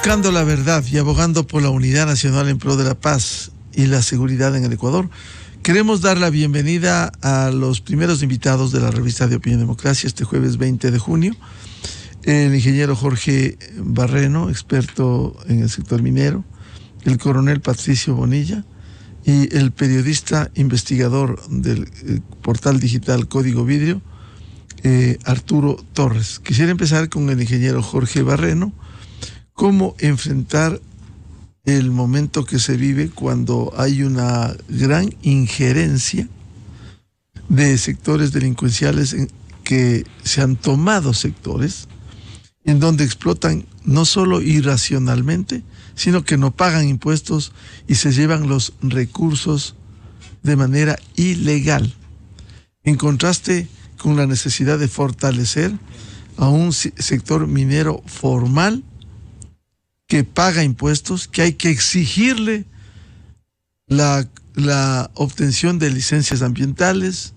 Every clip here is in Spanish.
Buscando la verdad y abogando por la unidad nacional en pro de la paz y la seguridad en el Ecuador, queremos dar la bienvenida a los primeros invitados de la revista de Opinión y Democracia este jueves 20 de junio. El ingeniero Jorge Barreno, experto en el sector minero, el coronel Patricio Bonilla y el periodista investigador del portal digital Código Vidrio, Arturo Torres. Quisiera empezar con el ingeniero Jorge Barreno. ¿Cómo enfrentar el momento que se vive cuando hay una gran injerencia de sectores delincuenciales que se han tomado sectores en donde explotan no solo irracionalmente, sino que no pagan impuestos y se llevan los recursos de manera ilegal? En contraste con la necesidad de fortalecer a un sector minero formal que paga impuestos, que hay que exigirle la obtención de licencias ambientales,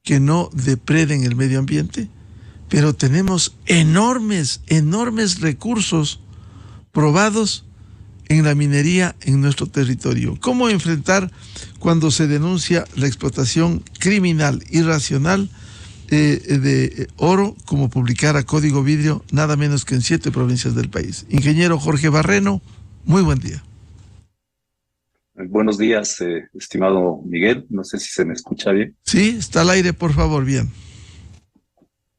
que no depreden el medio ambiente, pero tenemos enormes recursos probados en la minería en nuestro territorio. ¿Cómo enfrentar cuando se denuncia la explotación criminal, irracional de oro, como publicara Código Vidrio, nada menos que en 7 provincias del país? Ingeniero Jorge Barreno, muy buen día. Buenos días, estimado Miguel. No sé si se me escucha bien. Sí, está al aire, por favor, bien.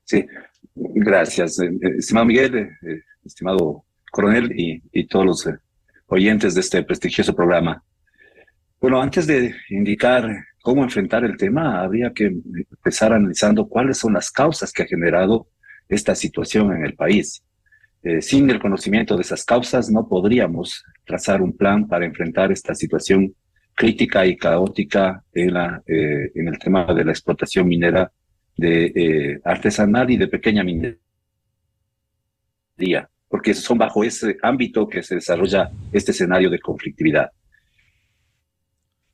Sí, gracias. Estimado Miguel, estimado coronel y todos los oyentes de este prestigioso programa. Bueno, antes de indicar cómo enfrentar el tema, habría que empezar analizando cuáles son las causas que ha generado esta situación en el país. Sin el conocimiento de esas causas no podríamos trazar un plan para enfrentar esta situación crítica y caótica en el tema de la explotación minera de artesanal y de pequeña minería, porque son bajo ese ámbito que se desarrolla este escenario de conflictividad.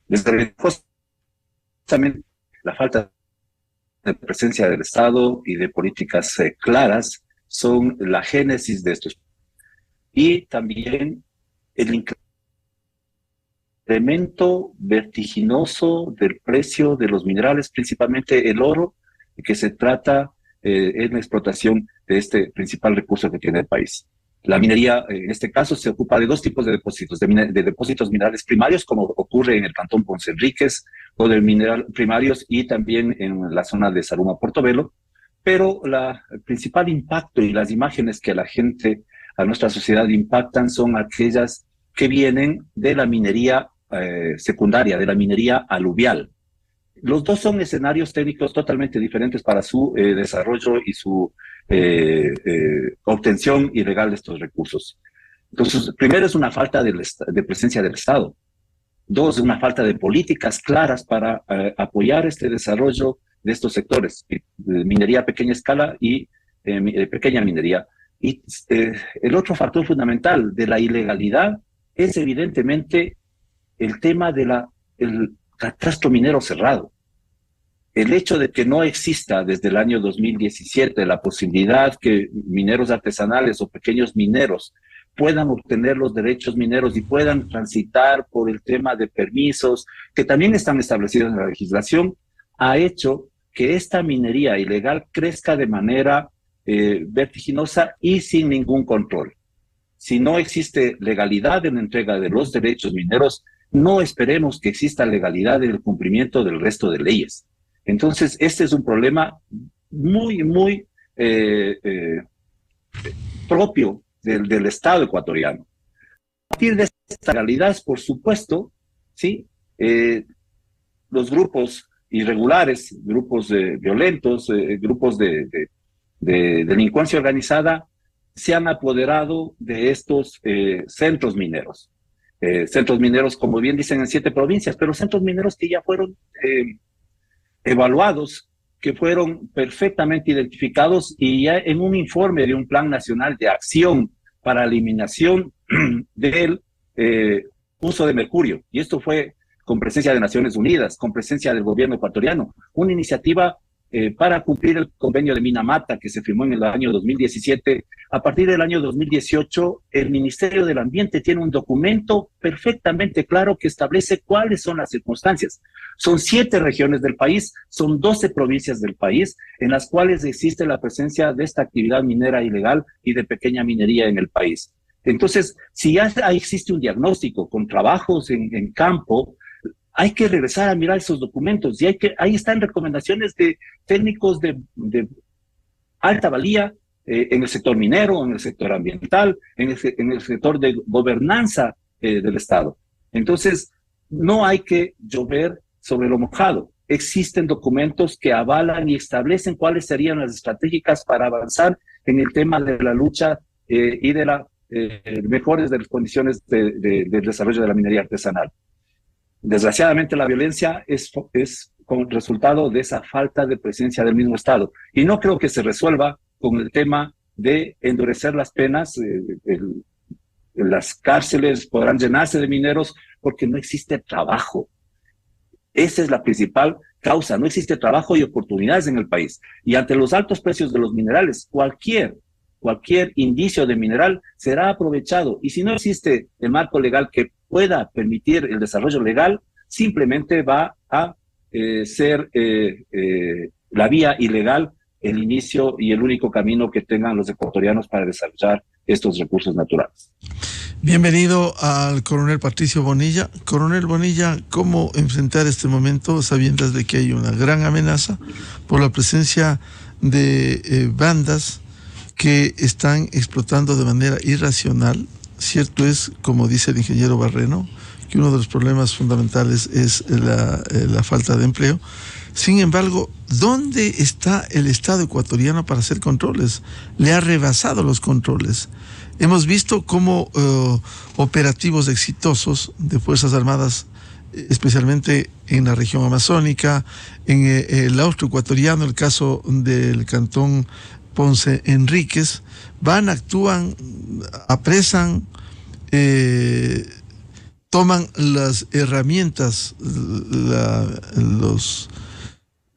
Desde justamente la falta de presencia del Estado y de políticas claras son la génesis de estos. Y también el incremento vertiginoso del precio de los minerales, principalmente el oro, que se trata en la explotación de este principal recurso que tiene el país. La minería, en este caso, se ocupa de 2 tipos de depósitos, de depósitos minerales primarios, como ocurre en el cantón Ponce Enríquez, o de mineral primarios, y también en la zona de Saruma, Portobelo. Pero el principal impacto y las imágenes que a la gente, a nuestra sociedad impactan, son aquellas que vienen de la minería secundaria, de la minería aluvial. Los dos son escenarios técnicos totalmente diferentes para su desarrollo y su obtención ilegal de estos recursos. Entonces, primero es una falta de presencia del Estado. 2, una falta de políticas claras para apoyar este desarrollo de estos sectores, minería a pequeña escala y pequeña minería. Y el otro factor fundamental de la ilegalidad es evidentemente el tema del catastro minero cerrado. El hecho de que no exista desde el año 2017 la posibilidad que mineros artesanales o pequeños mineros puedan obtener los derechos mineros y puedan transitar por el tema de permisos, que también están establecidos en la legislación, ha hecho que esta minería ilegal crezca de manera vertiginosa y sin ningún control. Si no existe legalidad en la entrega de los derechos mineros, no esperemos que exista legalidad en el cumplimiento del resto de leyes. Entonces, este es un problema muy propio del Estado ecuatoriano. A partir de esta realidad, por supuesto, ¿sí? Los grupos irregulares, grupos violentos, grupos de delincuencia organizada, se han apoderado de estos centros mineros. Centros mineros, como bien dicen, en 7 provincias, pero centros mineros que ya fueron evaluados, que fueron perfectamente identificados y ya en un informe de un Plan Nacional de Acción para la Eliminación del uso de mercurio. Y esto fue con presencia de Naciones Unidas, con presencia del gobierno ecuatoriano, una iniciativa para cumplir el convenio de Minamata que se firmó en el año 2017. A partir del año 2018, el Ministerio del Ambiente tiene un documento perfectamente claro que establece cuáles son las circunstancias. Son 7 regiones del país, son 12 provincias del país en las cuales existe la presencia de esta actividad minera ilegal y de pequeña minería en el país. Entonces, si ya existe un diagnóstico con trabajos en campo, hay que regresar a mirar esos documentos y ahí están recomendaciones de técnicos de alta valía en el sector minero, en el sector ambiental, en el sector de gobernanza del Estado. Entonces, no hay que llover sobre lo mojado. Existen documentos que avalan y establecen cuáles serían las estratégicas para avanzar en el tema de la lucha y de la mejores de las condiciones del desarrollo de la minería artesanal. Desgraciadamente la violencia es como resultado de esa falta de presencia del mismo Estado. Y no creo que se resuelva con el tema de endurecer las penas. Las cárceles podrán llenarse de mineros porque no existe trabajo. Esa es la principal causa. No existe trabajo y oportunidades en el país. Y ante los altos precios de los minerales, cualquier indicio de mineral será aprovechado. Y si no existe el marco legal que pueda permitir el desarrollo legal, simplemente va a ser la vía ilegal el inicio y el único camino que tengan los ecuatorianos para desarrollar estos recursos naturales. Bienvenido al coronel Patricio Bonilla. Coronel Bonilla, ¿cómo enfrentar este momento sabiendo de que hay una gran amenaza por la presencia de bandas que están explotando de manera irracional? Cierto es, como dice el ingeniero Barreno, que uno de los problemas fundamentales es la falta de empleo. Sin embargo, ¿dónde está el Estado ecuatoriano para hacer controles? Le ha rebasado los controles. Hemos visto cómo operativos exitosos de Fuerzas Armadas, especialmente en la región amazónica, en el austroecuatoriano, el caso del cantón Ponce Enríquez, van, actúan, apresan, toman las herramientas,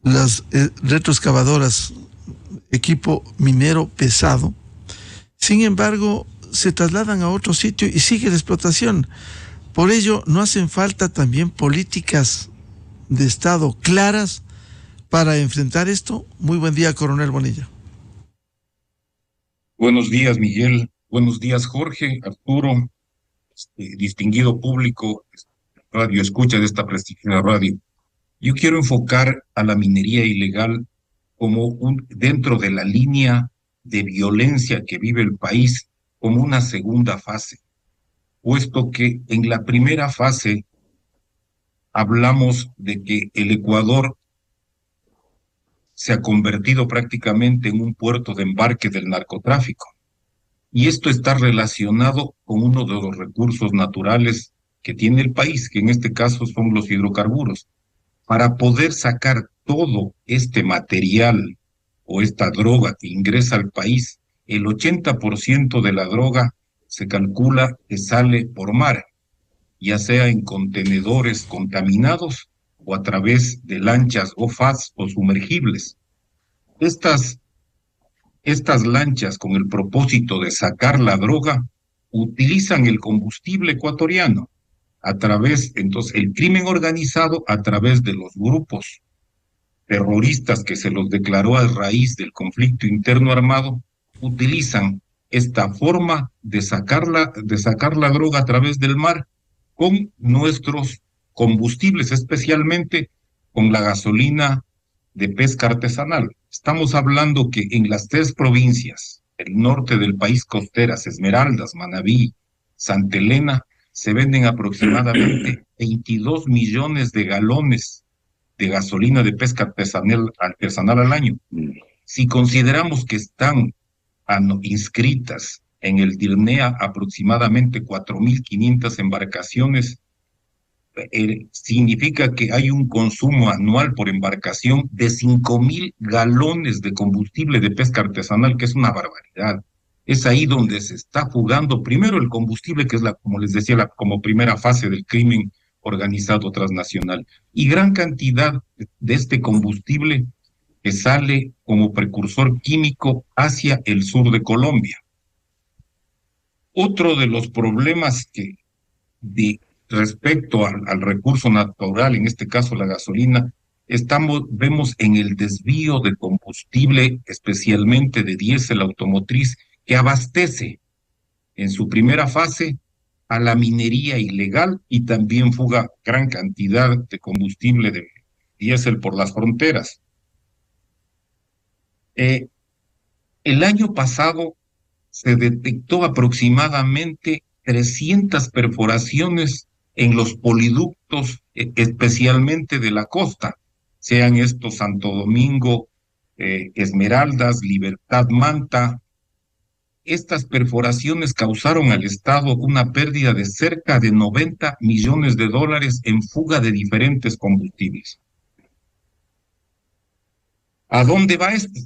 las retroexcavadoras, equipo minero pesado. Sin embargo, se trasladan a otro sitio y sigue la explotación. Por ello, ¿no hacen falta también políticas de Estado claras para enfrentar esto? Muy buen día, coronel Bonilla. Buenos días, Miguel. Buenos días, Jorge, Arturo, distinguido público, radio escucha de esta prestigiosa radio. Yo quiero enfocar a la minería ilegal como dentro de la línea de violencia que vive el país, como una segunda fase, puesto que en la primera fase hablamos de que el Ecuador se ha convertido prácticamente en un puerto de embarque del narcotráfico. Y esto está relacionado con uno de los recursos naturales que tiene el país, que en este caso son los hidrocarburos. Para poder sacar todo este material o esta droga que ingresa al país, el 80% de la droga se calcula que sale por mar, ya sea en contenedores contaminados o a través de lanchas GoFast o sumergibles. Estas lanchas, con el propósito de sacar la droga, utilizan el combustible ecuatoriano a través, entonces, el crimen organizado a través de los grupos terroristas que se los declaró a raíz del conflicto interno armado, utilizan esta forma de sacar la droga a través del mar con nuestros combustibles, especialmente con la gasolina de pesca artesanal. Estamos hablando que en las 3 provincias, el norte del país costeras, Esmeraldas, Manabí, Santa Elena, se venden aproximadamente 22 millones de galones de gasolina de pesca artesanal al año. Si consideramos que están inscritas en el DIRNEA aproximadamente 4.500 embarcaciones, significa que hay un consumo anual por embarcación de 5.000 galones de combustible de pesca artesanal, que es una barbaridad. Es ahí donde se está fugando primero el combustible, que es como les decía, como primera fase del crimen organizado transnacional. Y gran cantidad de este combustible que sale como precursor químico hacia el sur de Colombia. Otro de los problemas que respecto al recurso natural, en este caso la gasolina, vemos en el desvío de combustible, especialmente de diésel automotriz, que abastece en su primera fase a la minería ilegal y también fuga gran cantidad de combustible de diésel por las fronteras. El año pasado se detectó aproximadamente 300 perforaciones en los poliductos, especialmente de la costa, sean estos Santo Domingo, Esmeraldas, Libertad, Manta. Estas perforaciones causaron al Estado una pérdida de cerca de 90 millones de dólares en fuga de diferentes combustibles. ¿A dónde va esto?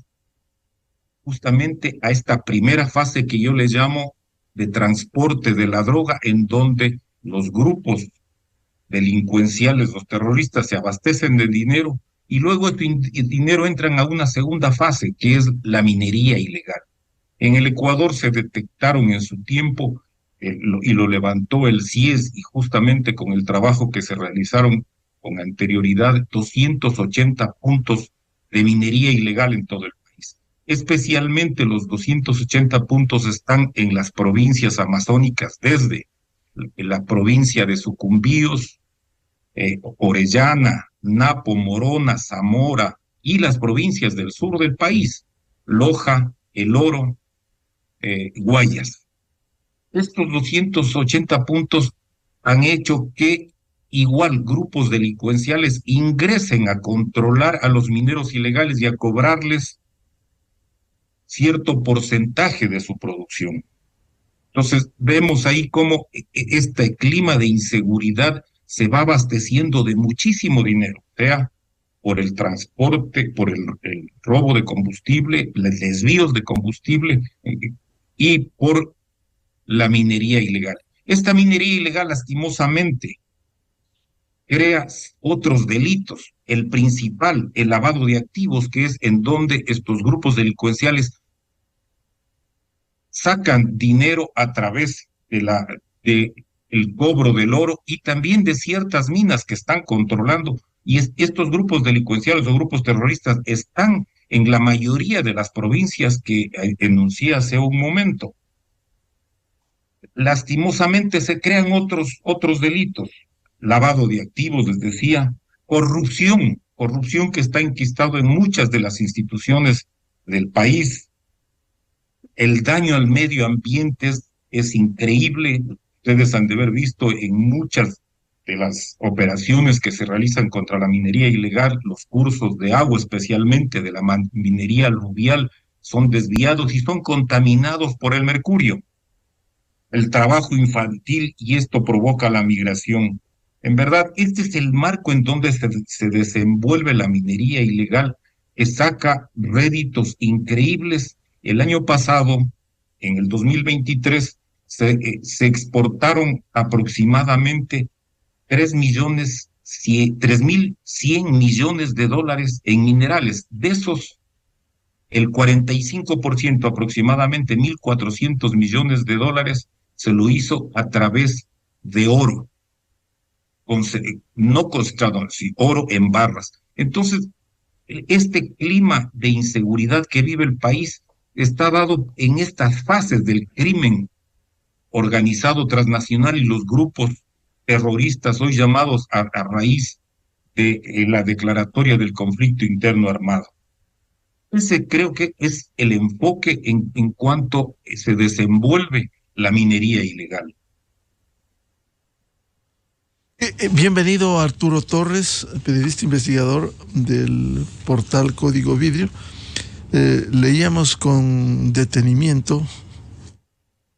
Justamente a esta primera fase que yo le llamo de transporte de la droga, en donde los grupos delincuenciales, los terroristas, se abastecen de dinero y luego el dinero entran a una segunda fase, que es la minería ilegal. En el Ecuador se detectaron en su tiempo, y lo levantó el CIES, y justamente con el trabajo que se realizaron con anterioridad, 280 puntos de minería ilegal en todo el país. Especialmente los 280 puntos están en las provincias amazónicas, desde la provincia de Sucumbíos, Orellana, Napo, Morona, Zamora, y las provincias del sur del país, Loja, El Oro, Guayas. Estos 280 puntos han hecho que igual grupos delincuenciales ingresen a controlar a los mineros ilegales y a cobrarles cierto porcentaje de su producción. Entonces vemos ahí cómo este clima de inseguridad se va abasteciendo de muchísimo dinero, sea por el transporte, por el robo de combustible, los desvíos de combustible, y por la minería ilegal. Esta minería ilegal, lastimosamente, crea otros delitos. El principal, el lavado de activos, que es en donde estos grupos delincuenciales sacan dinero a través de el cobro del oro y también de ciertas minas que están controlando. Y estos grupos delincuenciales o grupos terroristas están en la mayoría de las provincias que enuncié hace un momento. Lastimosamente se crean otros delitos: lavado de activos, les decía, corrupción que está enquistado en muchas de las instituciones del país. El daño al medio ambiente es increíble. Ustedes han de haber visto en muchas de las operaciones que se realizan contra la minería ilegal, los cursos de agua, especialmente de la minería aluvial, son desviados y son contaminados por el mercurio. El trabajo infantil, y esto provoca la migración. En verdad, este es el marco en donde se desenvuelve la minería ilegal, que saca réditos increíbles. El año pasado, en el 2023, se exportaron aproximadamente 3.100 millones de dólares en minerales. De esos, el 45%, aproximadamente 1.400 millones de dólares, se lo hizo a través de oro, no concentrado, sí, oro en barras. Entonces, este clima de inseguridad que vive el país está dado en estas fases del crimen organizado transnacional y los grupos terroristas hoy llamados a raíz de la declaratoria del conflicto interno armado. Ese creo que es el enfoque en cuanto se desenvuelve la minería ilegal. Bienvenido Arturo Torres, periodista investigador del portal Código Vidrio. Leíamos con detenimiento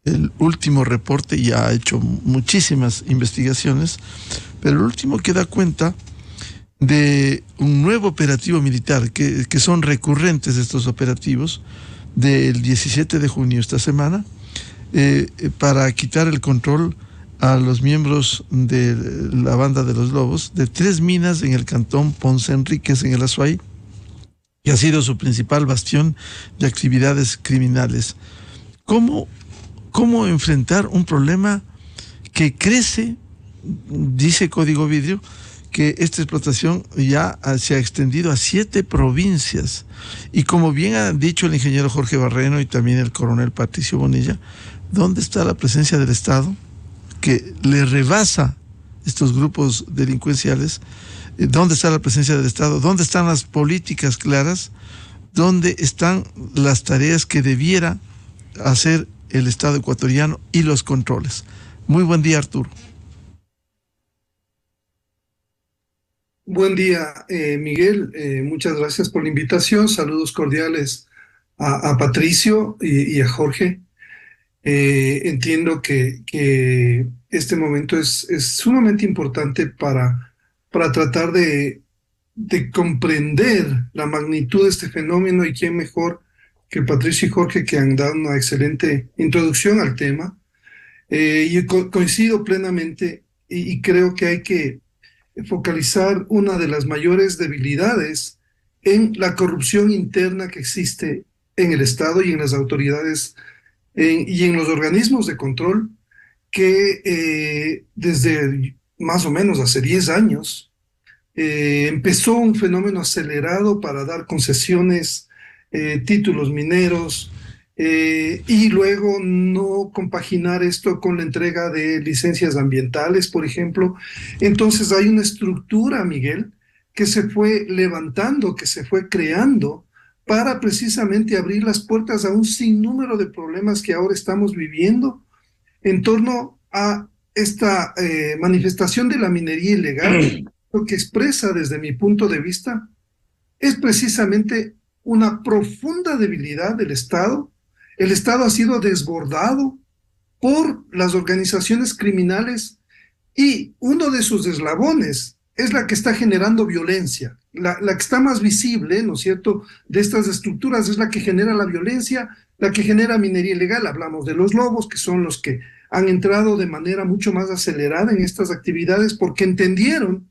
el último reporte, y ha hecho muchísimas investigaciones, pero el último que da cuenta de un nuevo operativo militar, que son recurrentes estos operativos, del 17 de junio, esta semana, para quitar el control a los miembros de la banda de los Lobos de 3 minas en el cantón Ponce Enríquez, en el Azuay, que ha sido su principal bastión de actividades criminales. ¿Cómo enfrentar un problema que crece? Dice Código Vidrio que esta explotación ya se ha extendido a 7 provincias. Y como bien ha dicho el ingeniero Jorge Barreno y también el coronel Patricio Bonilla, ¿dónde está la presencia del Estado que le rebasa estos grupos delincuenciales? ¿Dónde está la presencia del Estado? ¿Dónde están las políticas claras? ¿Dónde están las tareas que debiera hacer el Estado ecuatoriano y los controles? Muy buen día, Arturo. Buen día, Miguel. Muchas gracias por la invitación. Saludos cordiales a Patricio y a Jorge. Entiendo que este momento es sumamente importante para tratar de comprender la magnitud de este fenómeno, y quién mejor que Patricio y Jorge, que han dado una excelente introducción al tema. Yo coincido plenamente y creo que hay que focalizar una de las mayores debilidades en la corrupción interna que existe en el Estado y en las autoridades y en los organismos de control, que desde más o menos hace 10 años empezó un fenómeno acelerado para dar concesiones, títulos mineros, y luego no compaginar esto con la entrega de licencias ambientales, por ejemplo. Entonces hay una estructura, Miguel, que se fue levantando, que se fue creando para precisamente abrir las puertas a un sinnúmero de problemas que ahora estamos viviendo en torno a esta manifestación de la minería ilegal. Lo que expresa desde mi punto de vista es precisamente una profunda debilidad del Estado. El Estado ha sido desbordado por las organizaciones criminales, y uno de sus eslabones es la que está generando violencia. La que está más visible, ¿no es cierto?, de estas estructuras es la que genera la violencia, la que genera minería ilegal. Hablamos de los lobos, que son los que han entrado de manera mucho más acelerada en estas actividades porque entendieron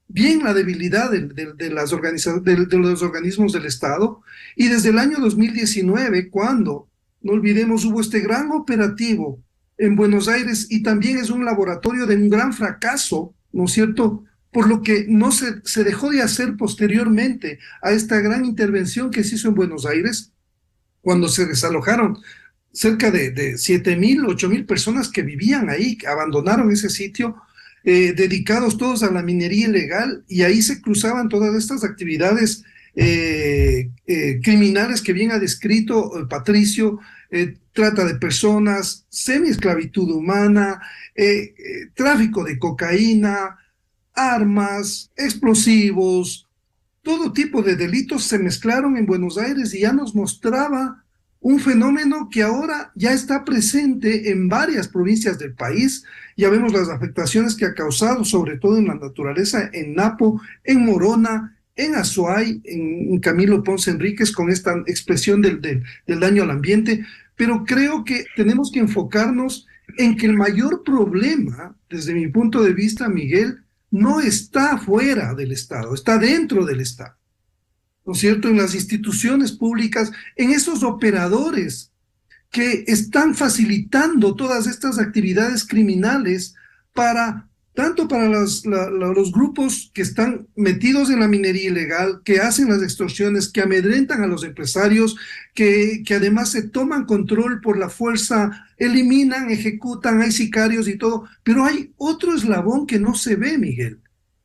bien la debilidad de los organismos del Estado. Y desde el año 2019, cuando, no olvidemos, hubo este gran operativo en Buenos Aires, y también es un laboratorio de un gran fracaso, ¿no es cierto?, por lo que no se dejó de hacer posteriormente a esta gran intervención que se hizo en Buenos Aires, cuando se desalojaron cerca de 7,000, 8,000 personas que vivían ahí, que abandonaron ese sitio, dedicados todos a la minería ilegal, y ahí se cruzaban todas estas actividades criminales que bien ha descrito Patricio, trata de personas, semiesclavitud humana, tráfico de cocaína, armas, explosivos, todo tipo de delitos se mezclaron en Buenos Aires, y ya nos mostraba un fenómeno que ahora ya está presente en varias provincias del país. Ya vemos las afectaciones que ha causado, sobre todo en la naturaleza, en Napo, en Morona, en Azuay, en Camilo Ponce Enríquez, con esta expresión del daño al ambiente. Pero creo que tenemos que enfocarnos en que el mayor problema, desde mi punto de vista, Miguel, no está fuera del Estado, está dentro del Estado, ¿no es cierto?, en las instituciones públicas, en esos operadores que están facilitando todas estas actividades criminales tanto para los grupos que están metidos en la minería ilegal, que hacen las extorsiones, que amedrentan a los empresarios, que además se toman control por la fuerza, eliminan, ejecutan, hay sicarios y todo. Pero hay otro eslabón que no se ve, Miguel,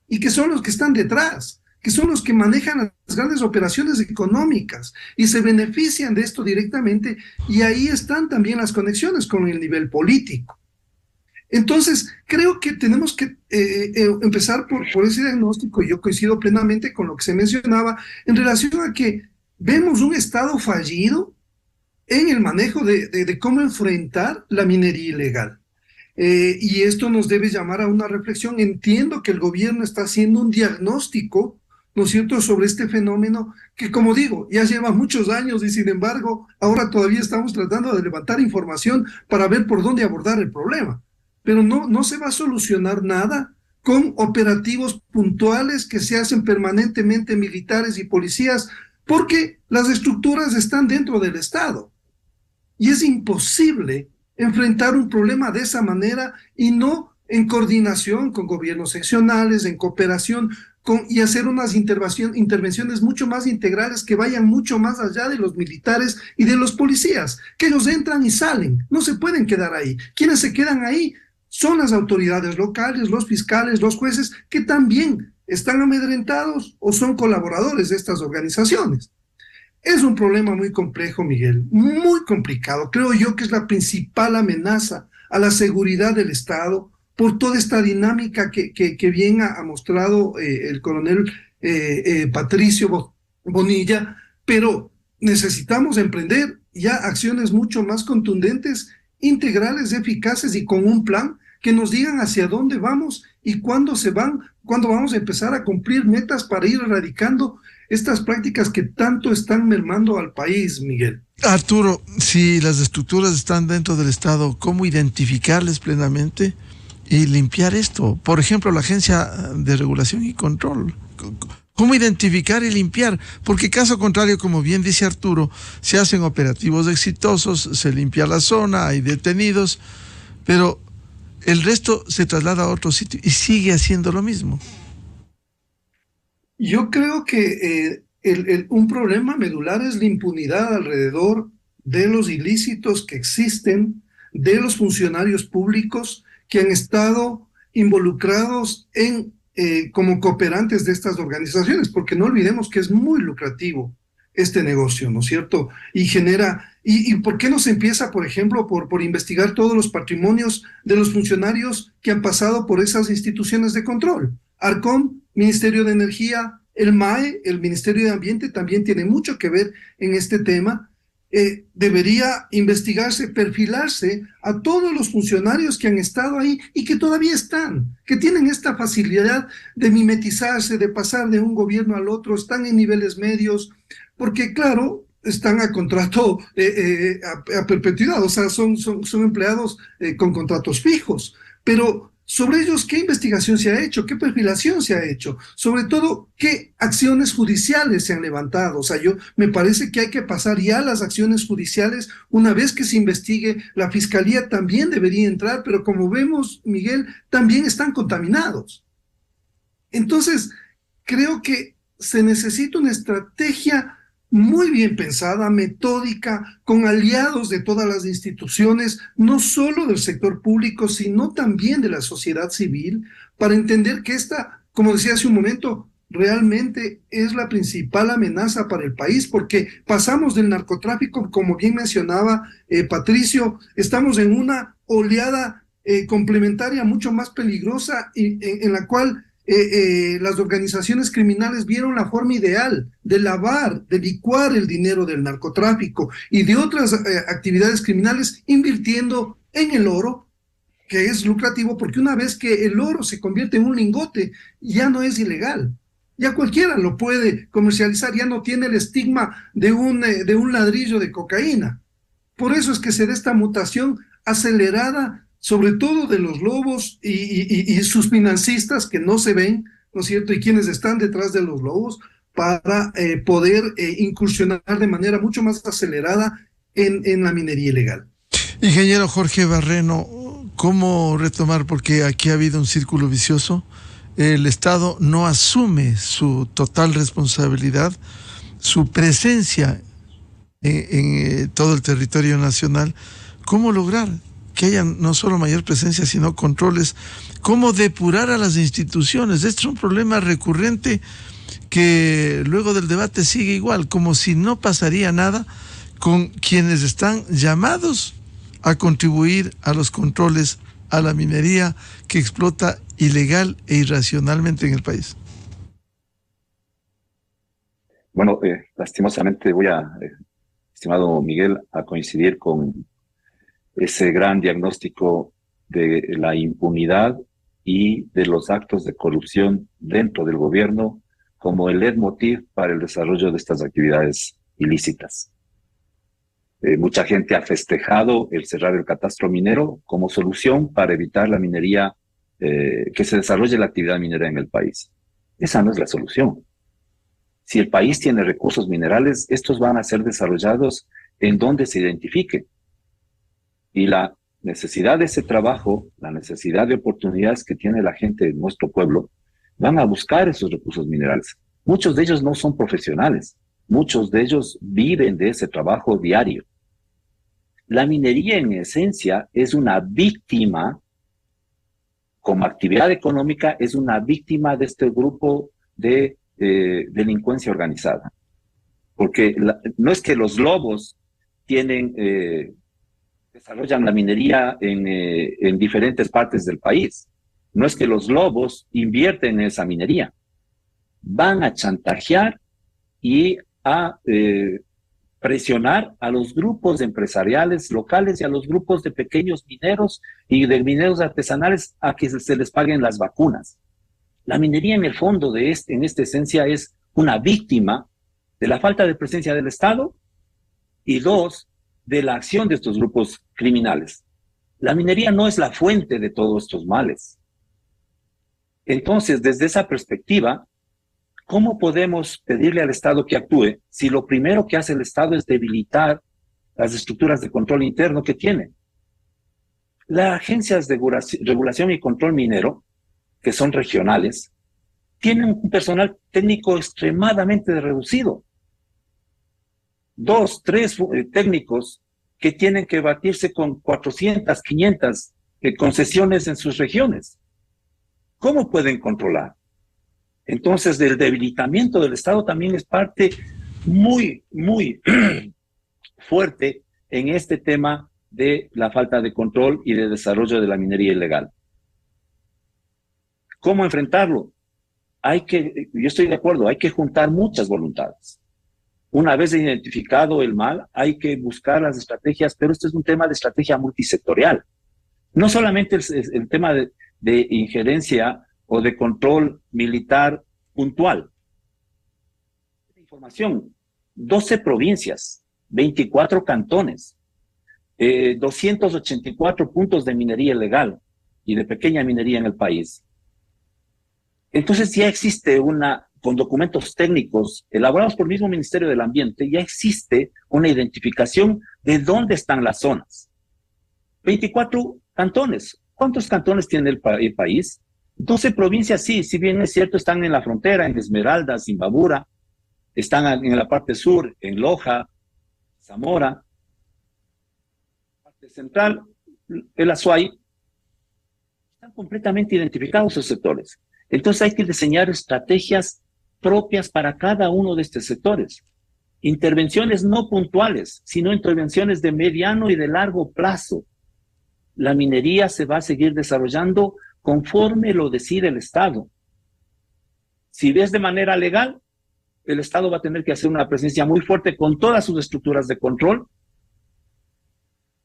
y que son los que están detrás, que son los que manejan las grandes operaciones económicas y se benefician de esto directamente, y ahí están también las conexiones con el nivel político. Entonces, creo que tenemos que empezar por ese diagnóstico, y yo coincido plenamente con lo que se mencionaba en relación a que vemos un Estado fallido en el manejo de cómo enfrentar la minería ilegal. Y esto nos debe llamar a una reflexión. Entiendo que el gobierno está haciendo un diagnóstico, ¿no es cierto?, sobre este fenómeno que, como digo, ya lleva muchos años, y sin embargo, ahora todavía estamos tratando de levantar información para ver por dónde abordar el problema. Pero no se va a solucionar nada con operativos puntuales que se hacen permanentemente militares y policías porque las estructuras están dentro del Estado. Y es imposible enfrentar un problema de esa manera y no en coordinación con gobiernos seccionales, en cooperación y hacer unas intervenciones mucho más integrales que vayan mucho más allá de los militares y de los policías, que ellos entran y salen, no se pueden quedar ahí. Quienes se quedan ahí son las autoridades locales, los fiscales, los jueces, que también están amedrentados o son colaboradores de estas organizaciones. Es un problema muy complejo, Miguel, muy complicado. Creo yo que es la principal amenaza a la seguridad del Estado por toda esta dinámica que bien ha mostrado el coronel Patricio Bonilla, pero necesitamos emprender ya acciones mucho más contundentes, integrales, eficaces y con un plan que nos digan hacia dónde vamos y cuándo vamos a empezar a cumplir metas para ir erradicando estas prácticas que tanto están mermando al país, Miguel. Arturo, si las estructuras están dentro del Estado, ¿cómo identificarles plenamente y limpiar esto? Por ejemplo, la Agencia de Regulación y Control. ¿Cómo identificar y limpiar? Porque caso contrario, como bien dice Arturo, se hacen operativos exitosos, se limpia la zona, hay detenidos, pero el resto se traslada a otro sitio y sigue haciendo lo mismo. Yo creo que un problema medular es la impunidad alrededor de los ilícitos que existen, de los funcionarios públicos que han estado involucrados como cooperantes de estas organizaciones, porque no olvidemos que es muy lucrativo este negocio, ¿no es cierto? Y genera... ¿Y por qué no se empieza, por ejemplo, por investigar todos los patrimonios de los funcionarios que han pasado por esas instituciones de control? Arcom, Ministerio de Energía, el MAE, el Ministerio de Ambiente, también tiene mucho que ver en este tema. Debería investigarse, perfilarse a todos los funcionarios que han estado ahí y que todavía están, que tienen esta facilidad de mimetizarse, de pasar de un gobierno al otro, están en niveles medios, porque claro, están a contrato a perpetuidad, o sea, son empleados con contratos fijos, pero sobre ellos, ¿qué investigación se ha hecho? ¿Qué perfilación se ha hecho? Sobre todo, ¿qué acciones judiciales se han levantado? O sea, me parece que hay que pasar ya las acciones judiciales. Una vez que se investigue, la fiscalía también debería entrar, pero como vemos, Miguel, también están contaminados. Entonces, creo que se necesita una estrategia muy bien pensada, metódica, con aliados de todas las instituciones, no solo del sector público, sino también de la sociedad civil, para entender que esta, como decía hace un momento, realmente es la principal amenaza para el país, porque pasamos del narcotráfico, como bien mencionaba Patricio, estamos en una oleada complementaria mucho más peligrosa en la cual las organizaciones criminales vieron la forma ideal de lavar, de licuar el dinero del narcotráfico y de otras actividades criminales, invirtiendo en el oro, que es lucrativo, porque una vez que el oro se convierte en un lingote, ya no es ilegal. Ya cualquiera lo puede comercializar, ya no tiene el estigma de un ladrillo de cocaína. Por eso es que se da esta mutación acelerada, sobre todo de los lobos y sus financistas que no se ven, ¿no es cierto? Y quienes están detrás de los lobos para poder incursionar de manera mucho más acelerada en la minería ilegal. Ingeniero Jorge Barreno, ¿cómo retomar? Porque aquí ha habido un círculo vicioso. El Estado no asume su total responsabilidad, su presencia en todo el territorio nacional. ¿Cómo lograr que haya no solo mayor presencia, sino controles? ¿Cómo depurar a las instituciones? Este es un problema recurrente que luego del debate sigue igual, como si no pasaría nada con quienes están llamados a contribuir a los controles a la minería que explota ilegal e irracionalmente en el país. Bueno, lastimosamente voy estimado Miguel, a coincidir con ese gran diagnóstico de la impunidad y de los actos de corrupción dentro del gobierno como el leitmotiv para el desarrollo de estas actividades ilícitas. Mucha gente ha festejado el cerrar el catastro minero como solución para evitar la minería, que se desarrolle la actividad minera en el país. Esa no es la solución. Si el país tiene recursos minerales, estos van a ser desarrollados en donde se identifique. Y la necesidad de ese trabajo, la necesidad de oportunidades que tiene la gente de nuestro pueblo, van a buscar esos recursos minerales. Muchos de ellos no son profesionales, muchos de ellos viven de ese trabajo diario. La minería en esencia es una víctima, como actividad económica, es una víctima de este grupo de delincuencia organizada. Porque no es que los lobos desarrollan la minería en diferentes partes del país. No es que los lobos invierten en esa minería. Van a chantajear y a presionar a los grupos empresariales locales y a los grupos de pequeños mineros y de mineros artesanales a que se les paguen las vacunas. La minería en el fondo en esta esencia es una víctima de la falta de presencia del Estado y dos, de la acción de estos grupos criminales. La minería no es la fuente de todos estos males. Entonces, desde esa perspectiva, ¿cómo podemos pedirle al Estado que actúe si lo primero que hace el Estado es debilitar las estructuras de control interno que tiene? Las agencias de regulación y control minero, que son regionales, tienen un personal técnico extremadamente reducido. 2, 3 técnicos que tienen que batirse con 400, 500 concesiones en sus regiones. ¿Cómo pueden controlar? Entonces, del debilitamiento del Estado también es parte muy, muy fuerte en este tema de la falta de control y de desarrollo de la minería ilegal. ¿Cómo enfrentarlo? Yo estoy de acuerdo, hay que juntar muchas voluntades. Una vez identificado el mal, hay que buscar las estrategias, pero esto es un tema de estrategia multisectorial. No solamente el tema de injerencia o de control militar puntual. Información, 12 provincias, 24 cantones, 284 puntos de minería ilegal y de pequeña minería en el país. Entonces ya existe con documentos técnicos elaborados por el mismo Ministerio del Ambiente, ya existe una identificación de dónde están las zonas. 24 cantones. ¿Cuántos cantones tiene el país? 12 provincias, sí, si bien es cierto, están en la frontera, en Esmeraldas, Imbabura, están en la parte sur, en Loja, Zamora, parte central, el Azuay, están completamente identificados esos sectores. Entonces hay que diseñar estrategias propias para cada uno de estos sectores. Intervenciones no puntuales, sino intervenciones de mediano y de largo plazo. La minería se va a seguir desarrollando conforme lo decide el Estado. Si es de manera legal, el Estado va a tener que hacer una presencia muy fuerte con todas sus estructuras de control,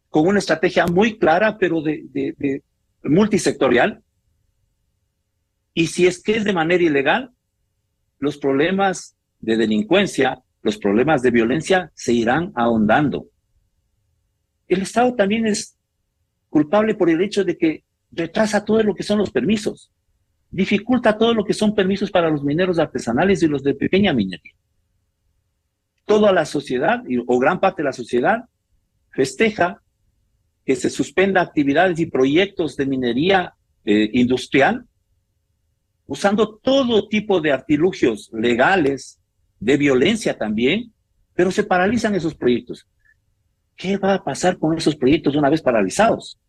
con una estrategia muy clara, pero de multisectorial. Y si es que es de manera ilegal, los problemas de delincuencia, los problemas de violencia se irán ahondando. El Estado también es culpable por el hecho de que retrasa todo lo que son los permisos, dificulta todo lo que son permisos para los mineros artesanales y los de pequeña minería. Toda la sociedad, o gran parte de la sociedad, festeja que se suspenda actividades y proyectos de minería industrial, usando todo tipo de artilugios legales, de violencia también, pero se paralizan esos proyectos. ¿Qué va a pasar con esos proyectos una vez paralizados?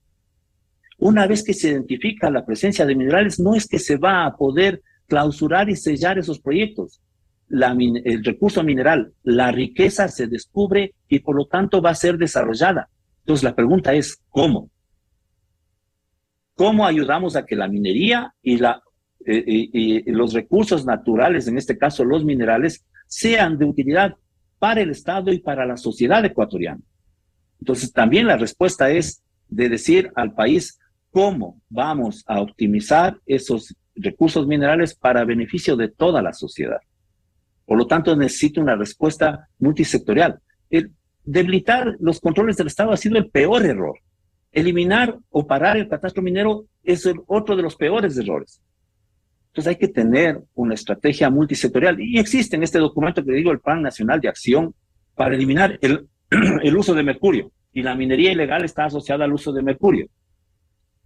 Una vez que se identifica la presencia de minerales, no es que se va a poder clausurar y sellar esos proyectos. El recurso mineral, la riqueza se descubre y por lo tanto va a ser desarrollada. Entonces la pregunta es, ¿cómo? ¿Cómo ayudamos a que la minería y los recursos naturales, en este caso los minerales, sean de utilidad para el Estado y para la sociedad ecuatoriana? Entonces también la respuesta es de decir al país cómo vamos a optimizar esos recursos minerales para beneficio de toda la sociedad. Por lo tanto, necesita una respuesta multisectorial. Debilitar los controles del Estado ha sido el peor error. Eliminar o parar el catastro minero es otro de los peores errores. Entonces hay que tener una estrategia multisectorial. Y existe en este documento que digo, el Plan Nacional de Acción para eliminar el uso de mercurio. Y la minería ilegal está asociada al uso de mercurio.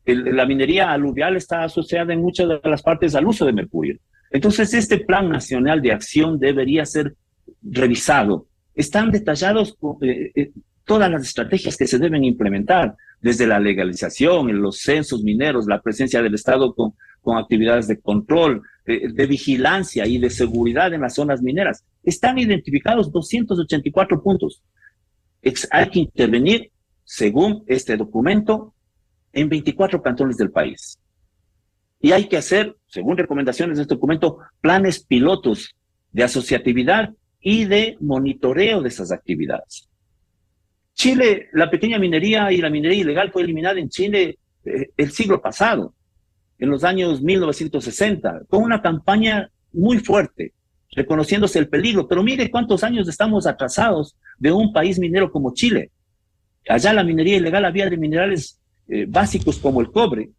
La minería aluvial está asociada en muchas de las partes al uso de mercurio. Entonces, este Plan Nacional de Acción debería ser revisado. Están detallados todas las estrategias que se deben implementar, desde la legalización, en los censos mineros, la presencia del Estado con actividades de control, de vigilancia y de seguridad en las zonas mineras. Están identificados 284 puntos. Hay que intervenir, según este documento, en 24 cantones del país. Y hay que hacer, según recomendaciones de este documento, planes pilotos de asociatividad y de monitoreo de esas actividades. Chile, la pequeña minería y la minería ilegal fue eliminada en Chile el siglo pasado, en los años 1960, con una campaña muy fuerte, reconociéndose el peligro. Pero mire cuántos años estamos atrasados de un país minero como Chile. Allá la minería ilegal había de minerales básicos como el cobre,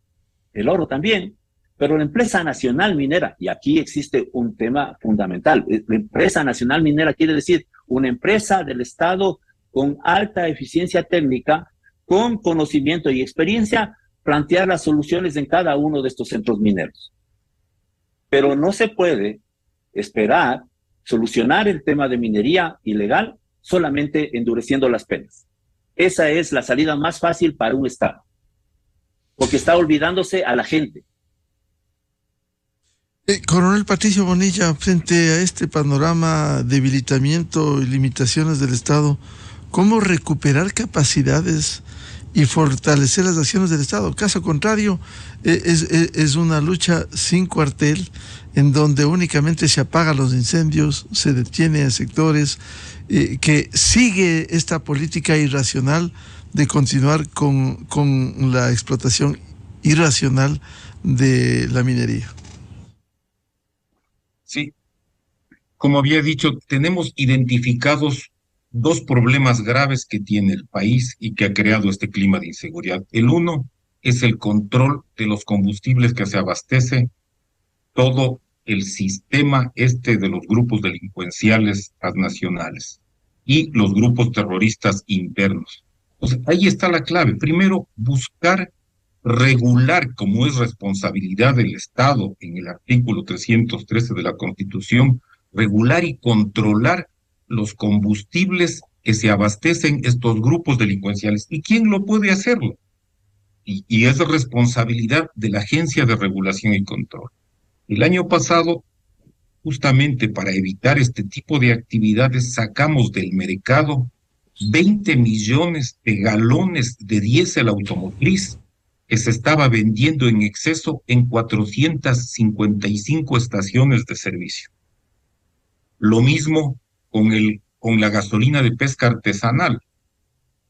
el oro también, pero la empresa nacional minera, y aquí existe un tema fundamental, la empresa nacional minera quiere decir una empresa del Estado con alta eficiencia técnica, con conocimiento y experiencia, plantear las soluciones en cada uno de estos centros mineros. Pero no se puede esperar solucionar el tema de minería ilegal solamente endureciendo las penas. Esa es la salida más fácil para un Estado, porque está olvidándose a la gente. Coronel Patricio Bonilla, frente a este panorama, debilitamiento y limitaciones del Estado, ¿cómo recuperar capacidades y fortalecer las acciones del Estado? Caso contrario, es una lucha sin cuartel, en donde únicamente se apagan los incendios, se detiene a sectores, que sigue esta política irracional de continuar con la explotación irracional de la minería. Sí, como había dicho, tenemos identificados dos problemas graves que tiene el país y que ha creado este clima de inseguridad. El uno es el control de los combustibles que se abastece todo el sistema de los grupos delincuenciales transnacionales y los grupos terroristas internos. Entonces, ahí está la clave. Primero, buscar regular, como es responsabilidad del Estado en el artículo 313 de la Constitución, regular y controlar los combustibles que se abastecen estos grupos delincuenciales. ¿Y quién lo puede hacerlo? Y es responsabilidad de la Agencia de Regulación y Control. El año pasado, justamente para evitar este tipo de actividades, sacamos del mercado 20 millones de galones de diésel automotriz que se estaba vendiendo en exceso en 455 estaciones de servicio. Lo mismo con la gasolina de pesca artesanal.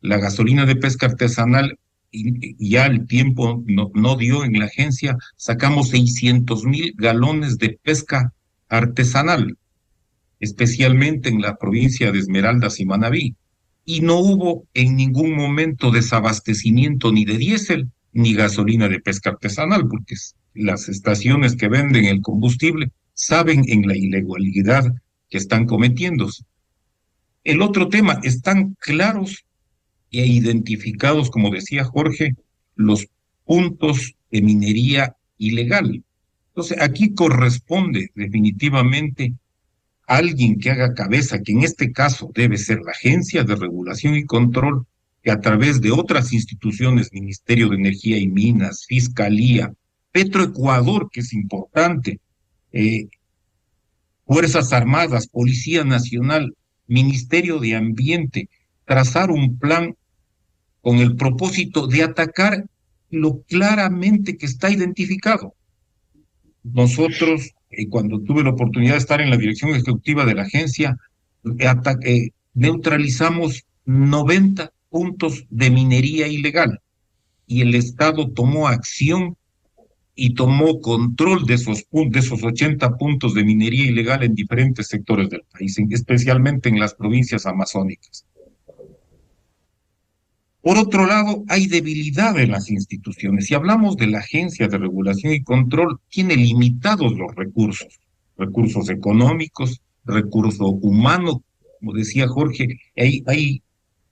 La gasolina de pesca artesanal, ya el tiempo no dio en la agencia, sacamos 600,000 galones de pesca artesanal, especialmente en la provincia de Esmeraldas y Manabí. Y no hubo en ningún momento desabastecimiento ni de diésel ni gasolina de pesca artesanal, porque las estaciones que venden el combustible saben en la ilegalidad que están cometiendo. El otro tema, están claros e identificados, como decía Jorge, los puntos de minería ilegal. Entonces, aquí corresponde definitivamente a alguien que haga cabeza, que en este caso debe ser la Agencia de Regulación y Control, que a través de otras instituciones, Ministerio de Energía y Minas, Fiscalía, Petroecuador, que es importante, Fuerzas Armadas, Policía Nacional, Ministerio de Ambiente, trazar un plan con el propósito de atacar lo claramente que está identificado. Nosotros, cuando tuve la oportunidad de estar en la dirección ejecutiva de la agencia, neutralizamos 90 puntos de minería ilegal y el Estado tomó acción y tomó control de esos 80 puntos de minería ilegal en diferentes sectores del país, especialmente en las provincias amazónicas. Por otro lado, hay debilidad en las instituciones. Si hablamos de la Agencia de Regulación y Control, tiene limitados los recursos económicos, recurso humano, como decía Jorge, hay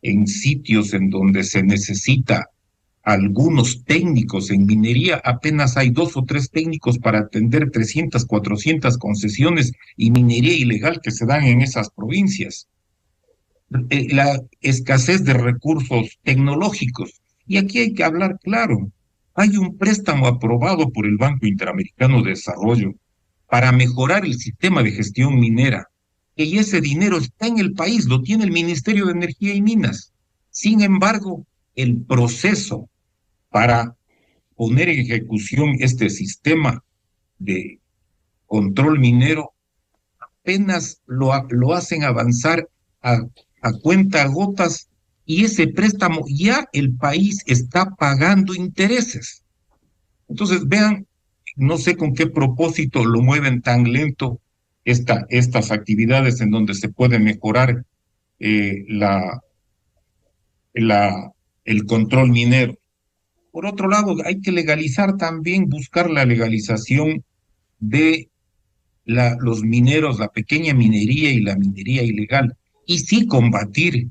en sitios en donde se necesita algunos técnicos en minería, apenas hay 2 o 3 técnicos para atender 300, 400 concesiones y minería ilegal que se dan en esas provincias. La escasez de recursos tecnológicos. Y aquí hay que hablar claro. Hay un préstamo aprobado por el Banco Interamericano de Desarrollo para mejorar el sistema de gestión minera. Y ese dinero está en el país, lo tiene el Ministerio de Energía y Minas. Sin embargo, el proceso para poner en ejecución este sistema de control minero apenas lo hacen avanzar a cuentagotas, y ese préstamo ya el país está pagando intereses. Entonces, vean, no sé con qué propósito lo mueven tan lento estas actividades en donde se puede mejorar el control minero. Por otro lado, hay que legalizar también, buscar la legalización de los mineros, la pequeña minería y la minería ilegal, y sí combatir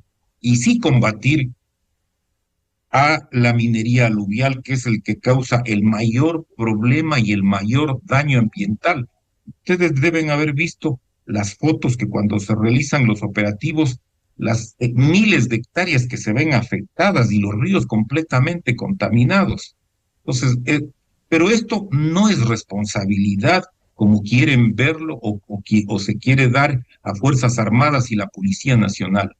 a la minería aluvial, que es el que causa el mayor problema y el mayor daño ambiental. Ustedes deben haber visto las fotos que cuando se realizan los operativos, las miles de hectáreas que se ven afectadas y los ríos completamente contaminados. Entonces, pero esto no es responsabilidad como quieren verlo o se quiere dar a Fuerzas Armadas y la Policía Nacional.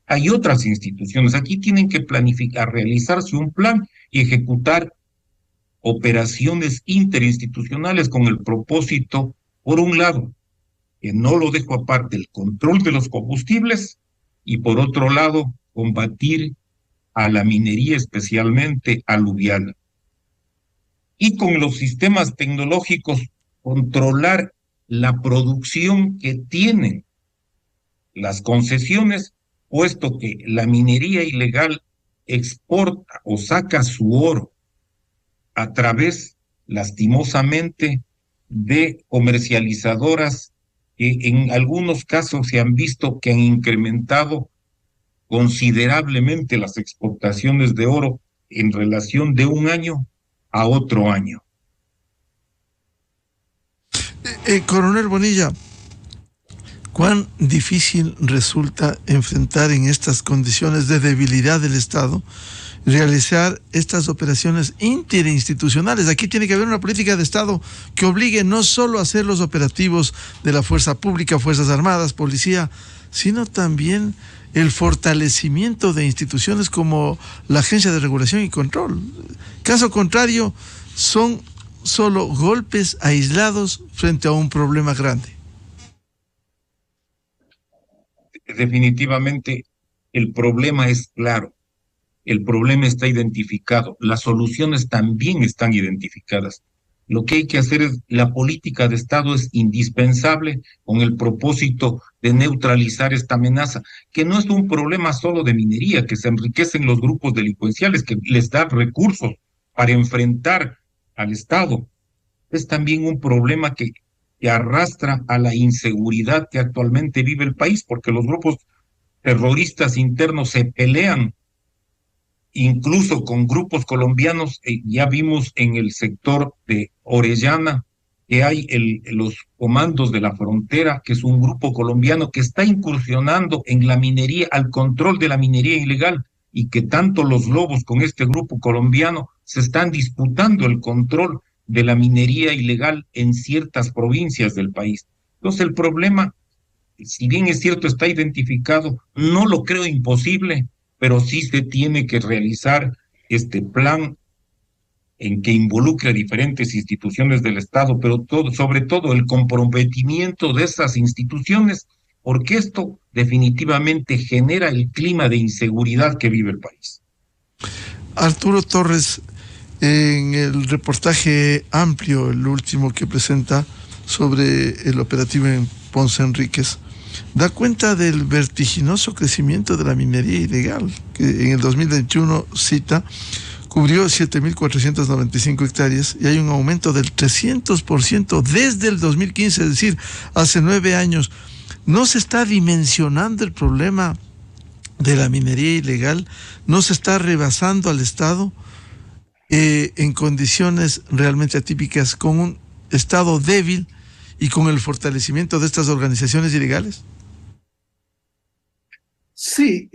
Hay otras instituciones. Aquí tienen que planificar, realizarse un plan y ejecutar operaciones interinstitucionales con el propósito, por un lado, que no lo dejo aparte, el control de los combustibles, y por otro lado, combatir a la minería, especialmente aluvial. Y con los sistemas tecnológicos, controlar la producción que tienen las concesiones, puesto que la minería ilegal exporta o saca su oro a través, lastimosamente, de comercializadoras que en algunos casos se han visto que han incrementado considerablemente las exportaciones de oro en relación de un año a otro año. Coronel Bonilla, ¿cuán difícil resulta enfrentar en estas condiciones de debilidad del Estado realizar estas operaciones interinstitucionales? Aquí tiene que haber una política de Estado que obligue no solo a hacer los operativos de la fuerza pública, Fuerzas Armadas, policía, sino también el fortalecimiento de instituciones como la Agencia de Regulación y Control. Caso contrario, son solo golpes aislados frente a un problema grande. Definitivamente, el problema es claro. El problema está identificado, las soluciones también están identificadas. Lo que hay que hacer es, la política de Estado es indispensable con el propósito de neutralizar esta amenaza, que no es un problema solo de minería, que se enriquecen los grupos delincuenciales, que les dan recursos para enfrentar al Estado. Es también un problema que arrastra a la inseguridad que actualmente vive el país, porque los grupos terroristas internos se pelean incluso con grupos colombianos. Ya vimos en el sector de Orellana que hay los comandos de la frontera, que es un grupo colombiano que está incursionando en la minería, al control de la minería ilegal, y que tanto los lobos con este grupo colombiano se están disputando el control de la minería ilegal en ciertas provincias del país. Entonces el problema, si bien es cierto, está identificado, no lo creo imposible, pero sí se tiene que realizar este plan en que involucre a diferentes instituciones del Estado, pero sobre todo el comprometimiento de esas instituciones, porque esto definitivamente genera el clima de inseguridad que vive el país. Arturo Torres, en el reportaje amplio, el último que presenta sobre el operativo en Ponce Enríquez, da cuenta del vertiginoso crecimiento de la minería ilegal, que en el 2021, cita, cubrió 7.495 hectáreas y hay un aumento del 300% desde el 2015, es decir, hace 9 años. ¿No se está dimensionando el problema de la minería ilegal? ¿No se está rebasando al Estado en condiciones realmente atípicas, con un Estado débil y con el fortalecimiento de estas organizaciones ilegales? Sí,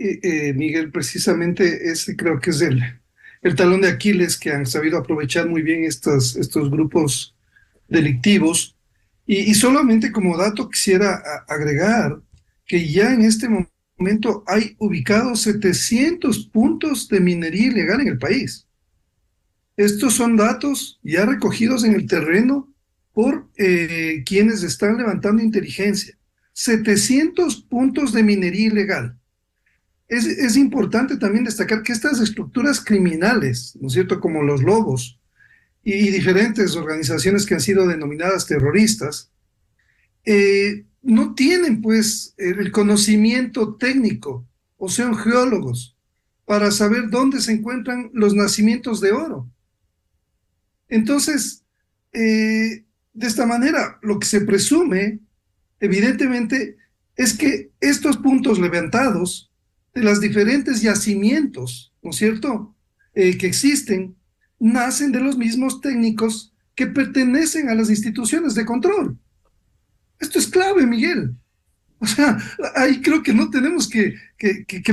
Miguel, precisamente ese creo que es el talón de Aquiles que han sabido aprovechar muy bien estos grupos delictivos. Y solamente como dato quisiera agregar que ya en este momento hay ubicados 700 puntos de minería ilegal en el país. Estos son datos ya recogidos en el terreno por quienes están levantando inteligencia. 700 puntos de minería ilegal. Es importante también destacar que estas estructuras criminales, ¿no es cierto?, como los Lobos y diferentes organizaciones que han sido denominadas terroristas, no tienen pues el conocimiento técnico, o sean geólogos, para saber dónde se encuentran los nacimientos de oro. Entonces, de esta manera, lo que se presume, evidentemente, es que estos puntos levantados de los diferentes yacimientos, ¿no es cierto?, que existen, nacen de los mismos técnicos que pertenecen a las instituciones de control. Esto es clave, Miguel. O sea, ahí creo que no tenemos que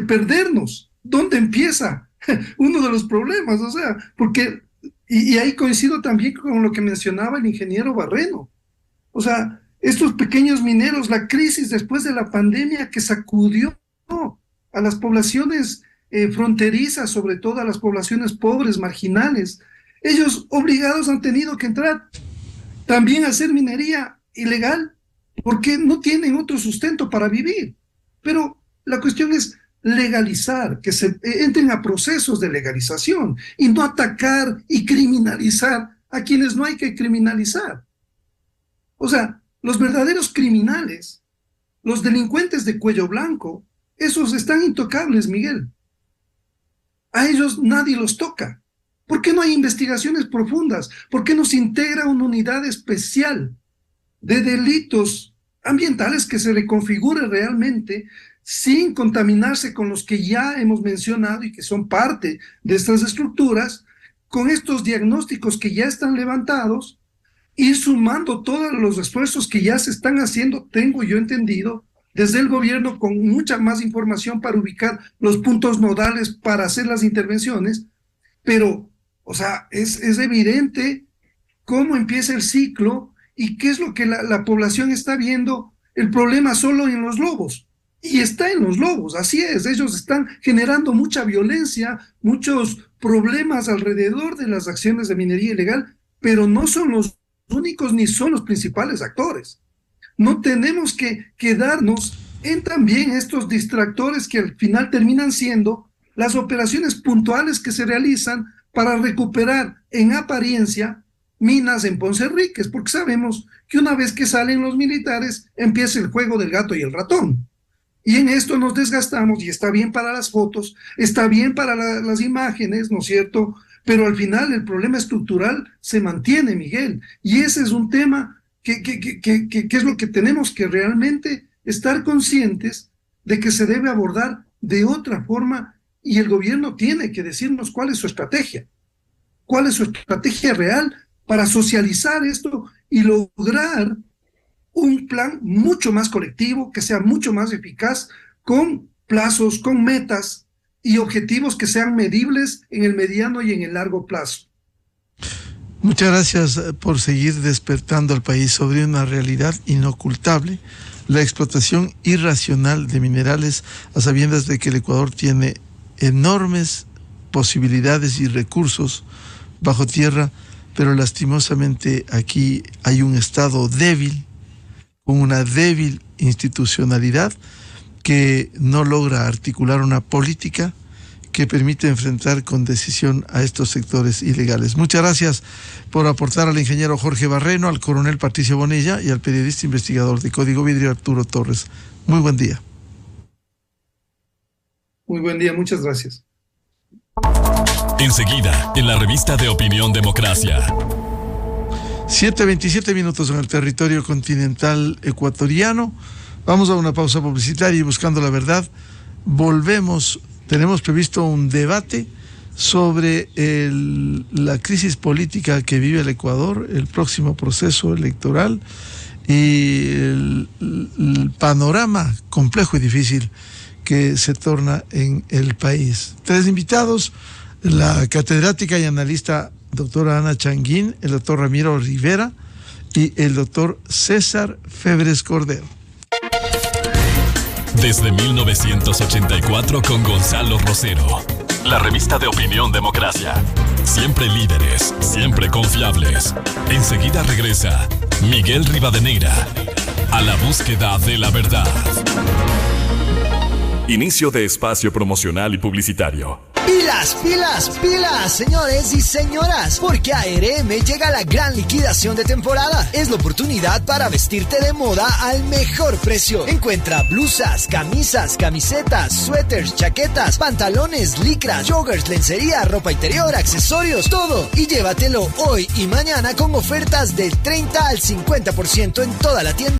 perdernos. ¿Dónde empieza uno de los problemas? O sea, porque, y ahí coincido también con lo que mencionaba el ingeniero Barreno. O sea, estos pequeños mineros, la crisis después de la pandemia que sacudió a las poblaciones fronterizas, sobre todo a las poblaciones pobres, marginales, ellos obligados han tenido que entrar también a hacer minería ilegal porque no tienen otro sustento para vivir. Pero la cuestión es legalizar, que se entren a procesos de legalización y no atacar y criminalizar a quienes no hay que criminalizar. O sea, los verdaderos criminales, los delincuentes de cuello blanco, esos están intocables, Miguel. A ellos nadie los toca. ¿Por qué no hay investigaciones profundas? ¿Por qué no se integra una unidad especial de delitos ambientales que se reconfigure realmente sin contaminarse con los que ya hemos mencionado y que son parte de estas estructuras, con estos diagnósticos que ya están levantados, ir sumando todos los esfuerzos que ya se están haciendo, tengo yo entendido, desde el gobierno, con mucha más información para ubicar los puntos nodales para hacer las intervenciones? Pero, o sea, es evidente cómo empieza el ciclo y qué es lo que la población está viendo. El problema solo en los Lobos, y está en los Lobos, así es, ellos están generando mucha violencia, muchos problemas alrededor de las acciones de minería ilegal, pero no son los únicos ni son los principales actores. No tenemos que quedarnos en también estos distractores que al final terminan siendo las operaciones puntuales que se realizan para recuperar en apariencia minas en Ponce Enríquez, porque sabemos que una vez que salen los militares empieza el juego del gato y el ratón. Y en esto nos desgastamos, y está bien para las fotos, está bien para las imágenes, ¿no es cierto? Pero al final el problema estructural se mantiene, Miguel, y ese es un tema que es lo que tenemos que realmente estar conscientes de que se debe abordar de otra forma, y el gobierno tiene que decirnos cuál es su estrategia real para socializar esto y lograr un plan mucho más colectivo, que sea mucho más eficaz, con plazos, con metas y objetivos que sean medibles en el mediano y en el largo plazo. Muchas gracias por seguir despertando al país sobre una realidad inocultable, la explotación irracional de minerales, a sabiendas de que el Ecuador tiene enormes posibilidades y recursos bajo tierra, pero lastimosamente aquí hay un Estado débil, con una débil institucionalidad que no logra articular una política que permite enfrentar con decisión a estos sectores ilegales. Muchas gracias por aportar al ingeniero Jorge Barreno, al coronel Patricio Bonilla y al periodista investigador de Código Vidrio Arturo Torres. Muy buen día. Muy buen día, muchas gracias. Enseguida, en la revista de Opinión Democracia. 7:27 minutos en el territorio continental ecuatoriano. Vamos a una pausa publicitaria y buscando la verdad. Volvemos, tenemos previsto un debate sobre la crisis política que vive el Ecuador, el próximo proceso electoral y el panorama complejo y difícil que se torna en el país. 3 invitados, la catedrática y analista doctora Ana Changuín, el doctor Ramiro Rivera y el doctor César Febres Cordero. Desde 1984 con Gonzalo Rosero. La revista de Opinión Democracia. Siempre líderes, siempre confiables. Enseguida regresa Miguel Rivadeneira a la búsqueda de la verdad. Inicio de espacio promocional y publicitario. Pilas, pilas, pilas, señores y señoras, porque a ARM llega la gran liquidación de temporada. Es la oportunidad para vestirte de moda al mejor precio. Encuentra blusas, camisas, camisetas, suéteres, chaquetas, pantalones, licras, joggers, lencería, ropa interior, accesorios, todo. Y llévatelo hoy y mañana con ofertas del 30 al 50% en toda la tienda.